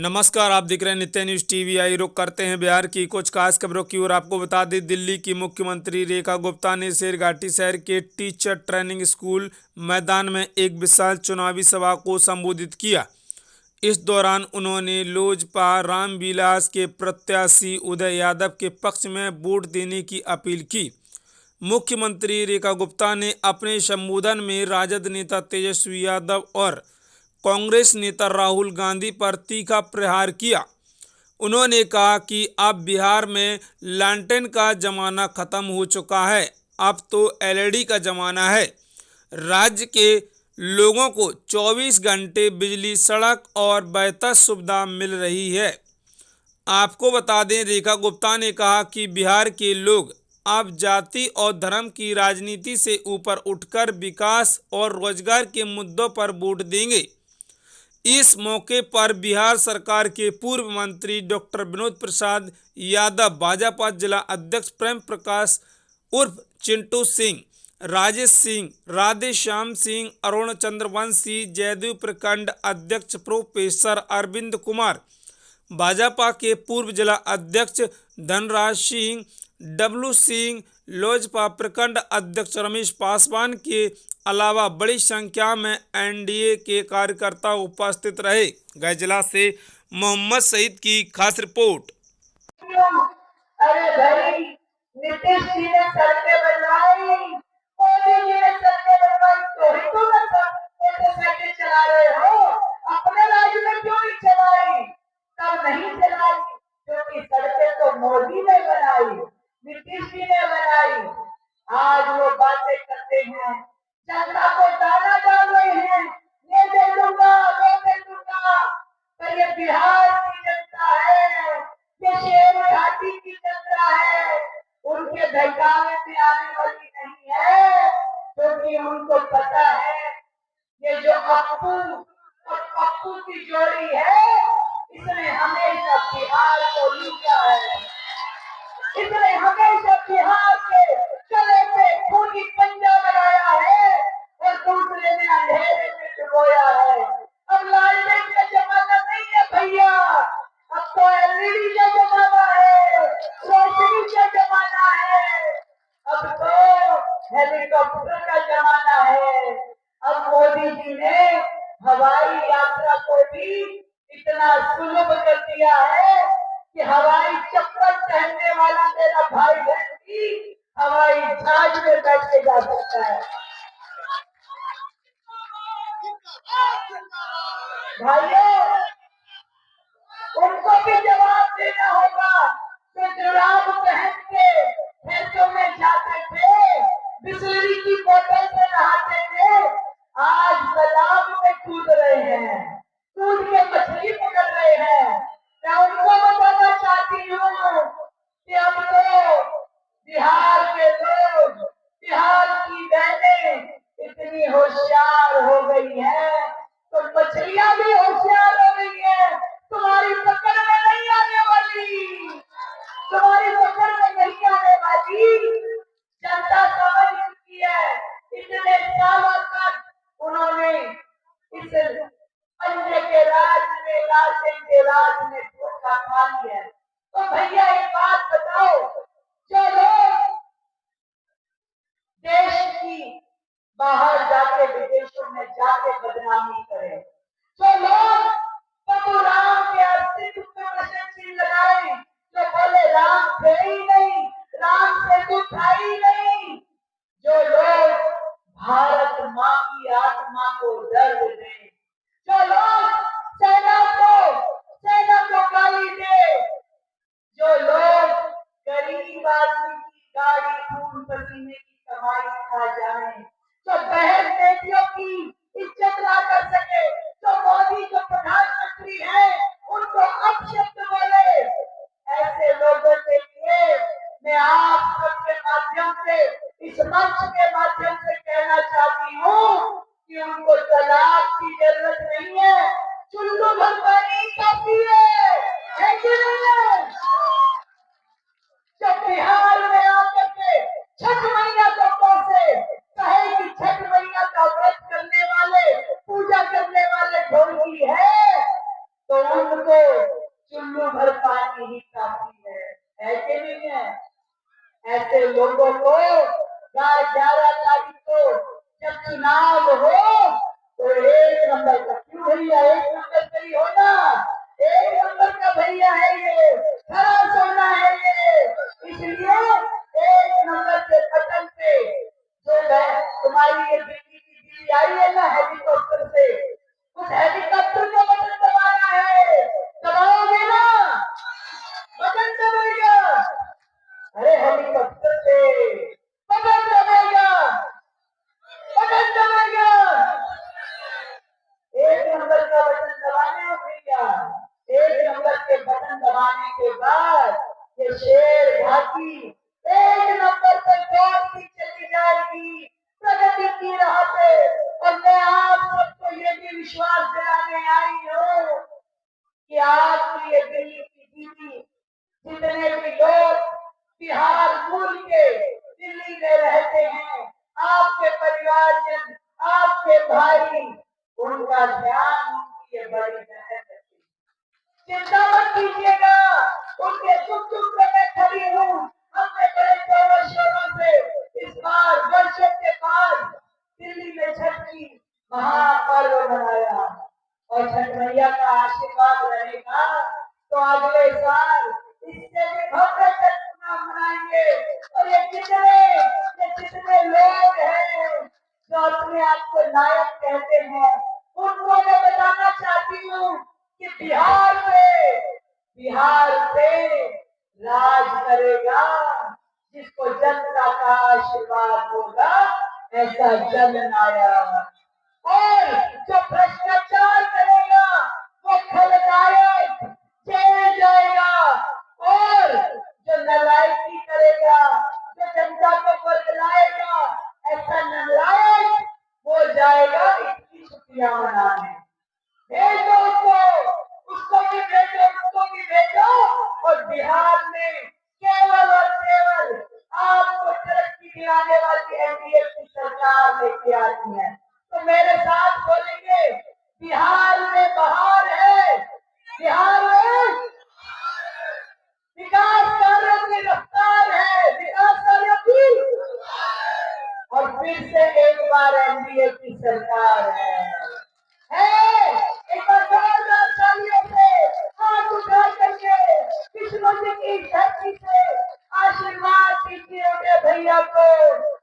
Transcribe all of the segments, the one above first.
नमस्कार, आप देख रहे हैं नित्य न्यूज टीवी। आई रुख करते हैं बिहार की कुछ खास खबरों की ओर। आपको बता दें, दिल्ली की मुख्यमंत्री रेखा गुप्ता ने शेरघाटी शहर के टीचर ट्रेनिंग स्कूल मैदान में एक विशाल चुनावी सभा को संबोधित किया। इस दौरान उन्होंने लोजपा रामविलास के प्रत्याशी उदय यादव के पक्ष में वोट देने की अपील की। मुख्यमंत्री रेखा गुप्ता ने अपने संबोधन में राजद नेता तेजस्वी यादव और कांग्रेस नेता राहुल गांधी पर तीखा प्रहार किया। उन्होंने कहा कि अब बिहार में लालटेन का जमाना खत्म हो चुका है, अब तो एलईडी का जमाना है। राज्य के लोगों को 24 घंटे बिजली, सड़क और बेहतर सुविधा मिल रही है। आपको बता दें, रेखा गुप्ता ने कहा कि बिहार के लोग अब जाति और धर्म की राजनीति से ऊपर उठकर विकास और रोजगार के मुद्दों पर वोट देंगे। इस मौके पर बिहार सरकार के पूर्व मंत्री डॉक्टर विनोद प्रसाद यादव, भाजपा जिला अध्यक्ष प्रेम प्रकाश उर्फ चिंटू सिंह, राजेश सिंह, राधेश्याम सिंह, अरुण चंद्रवंशी, जयदेव प्रखंड अध्यक्ष प्रोफेसर अरविंद कुमार, भाजपा के पूर्व जिला अध्यक्ष धनराज सिंह, डब्लू सिंह, लोजपा प्रखंड अध्यक्ष रमेश पासवान के अलावा बड़ी संख्या में एनडीए के कार्यकर्ता उपस्थित रहे। गया जिला से मोहम्मद सईद की खास रिपोर्ट। अरे भाई, नीतीश जी ने सड़कें बनवाई, मोदी जी ने सड़कें बनवाई, तो ही तो मोटरसाइकिल चला रहे हो। अपने राज्य में क्यों नहीं चलाई? तब नहीं चलाई क्योंकि सड़कें तो मोदी ने बनाई, नीतीश जी ने बनाई। आज वो बातें करते हैं, जनता को दाना डाल रहे हैं, ये दे दूंगा, वो दे दूंगा। पर ये बिहार की जनता है, ये शेरघाटी की जनता है, उनके बहकावे में आने वाली नहीं है, क्योंकि उनको पता है ये जो अप्पू और पप्पू की जोड़ी है, इसने हमेशा बिहार को लूटा है। इसने हमेशा बिहार के गले पे खूनी पंजा लगाया है और दूसरे ने अंधेरे में डुबोया है। अब लालटेन का जमाना नहीं है भैया, अब तो एलईडी का जमाना है, रोशनी का जमाना है, अब तो हेलीकॉप्टर का जमाना है। अब मोदी जी ने हवाई यात्रा को भी इतना सुलभ कर दिया है कि हवाई चप्पल पहनने वाला मेरा भाई बहन भी हवाई जहाज में बैठ के जा सकता है। भाइयों, उनको भी जवाब देना होगा कि जुराब पहन के खेतों में जाते थे, बिस्लरी की बोतल से नहाते थे, आज तालाब में कूद रहे हैं, कूद के मछली पकड़ रहे हैं। मैं उनको बताना चाहती हूँ कि अब तो बिहार के लोग, बिहार की बहनें इतनी होशियार हो गई हैं, तो मछलियां भी होशियार हो गई हैं। तुम्हारी पकड़ में नहीं आने वाली, तुम्हारी पकड़ में नहीं आने वाली। जनता समझ चुकी है, इतने सालों तक उन्होंने इस पंजे के राज में, लालटेन के राज में धोखा खा लिया है। तो भैया एक बात बताओ, जो लोग देश की बाहर जाके, विदेशों में जाके बदनामी करें, जो लोग प्रभु राम के अस्तित्व पे प्रशंसा लगाए, जो बोले राम थे ही नहीं, राम से कुछ था ही नहीं, जो लोग भारत माँ की आत्मा को दर्द दें, जो लोग सेना को गाली दे, जो लोग गरीब आदमी की गाड़ी, खून पसीने की कमाई खा जाए, जो बहन बेटियों की इज्जत ना कर सके, जो मोदी जो प्रधानमंत्री हैं उनको अपशब्द बोले, ऐसे लोगों के लिए मैं आप सबके माध्यम से, इस मंच के माध्यम से कहना चाहती हूँ कि उनको तलाक की जरूरत नहीं है, चुल्लू भर पानी काफी है कि नहीं है? जब बिहार में आकर के छठ मैया को कोसे, कहे कि छठ मैया का व्रत करने वाले, पूजा करने वाले ढोलकी है, तो उनको है। ऐसे लोगों को 11 तारीख को जब चुनाव हो तो 1 नंबर का क्यों भैया, 1 नंबर से ही होना, 1 नंबर का भैया है ये, खरा सोना है ये। इसलिए 1 नंबर के बटन पे जो है तुम्हारी ये दिल्ली की दिल्ली आई है ना हेलीकॉप्टर से, उस हेलीकॉप्टर का बटन दबाना है, दबाओगे ना, बटन दबाएगा। अरे हेलीकॉप्टर से बटन दबाएगा, बटन दबाएगा। 1 नंबर का बटन दबाना भैया। 1 नंबर के बटन दबाने के बाद ये शेर घाटी 1 नंबर पर दौड़ती चली जाएगी प्रगति की राह पे। और मैं आप सबको ये भी विश्वास दिलाने आई हूँ कि आपकी ये दिल्ली की दीदी, जितने भी लोग बिहार मूल के दिल्ली में रहते हैं, आपके परिवारजन, आपके भाई, उनका ध्यान उनकी ये बड़ी बहन रखती है। चिंता मत कीजिएगा, उनके सुख दुख में मैं खड़ी हूँ। हमने बड़े जोरों शोरों से इस बार वर्षों के बाद दिल्ली में छठ की महापर्व मनाया और छठ मैया का आशीर्वाद रहेगा तो अगले साल इससे भी भव्य छठ मनाएंगे। और ये जितने लोग हैं जो अपने आप को नायक कहते हैं, उनको मैं बताना चाहती हूँ कि बिहार पे राज करेगा जिसको जनता का आशीर्वाद होगा, ऐसा जननायक। और जो भ्रष्टाचार करेगा वो खलनायक जेल जाएगा। और जो नालायकी करेगा, जो जनता को बदलाएगा, ऐसा नालायक वो जाएगा इसकी छुट्टियां मनाने। भेजो उसको भी भेजो, उसको भी भेजो। और बिहार में केवल और केवल आपको तरक्की दिलाने वाली एनडीए की सरकार लेके आती है। तो मेरे साथ बोलेंगे, बिहार में बहार है, बिहार में विकास कार्यों की रफ्तार है, विकास कार्यों की। और फिर से एक बार एनडीए की सरकार है। एक बार जोरदार तालियों से हाथ उठा करके विष्णु जी की धरती से आशीर्वाद दीजिए उन्हें भैया को।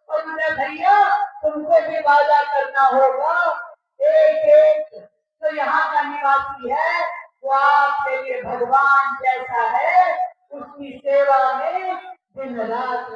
और उन्हें भैया तुमको भी वादा करना होगा, एक तो यहाँ का निवासी है वो आपके लिए भगवान जैसा है, उसकी सेवा में दिन रात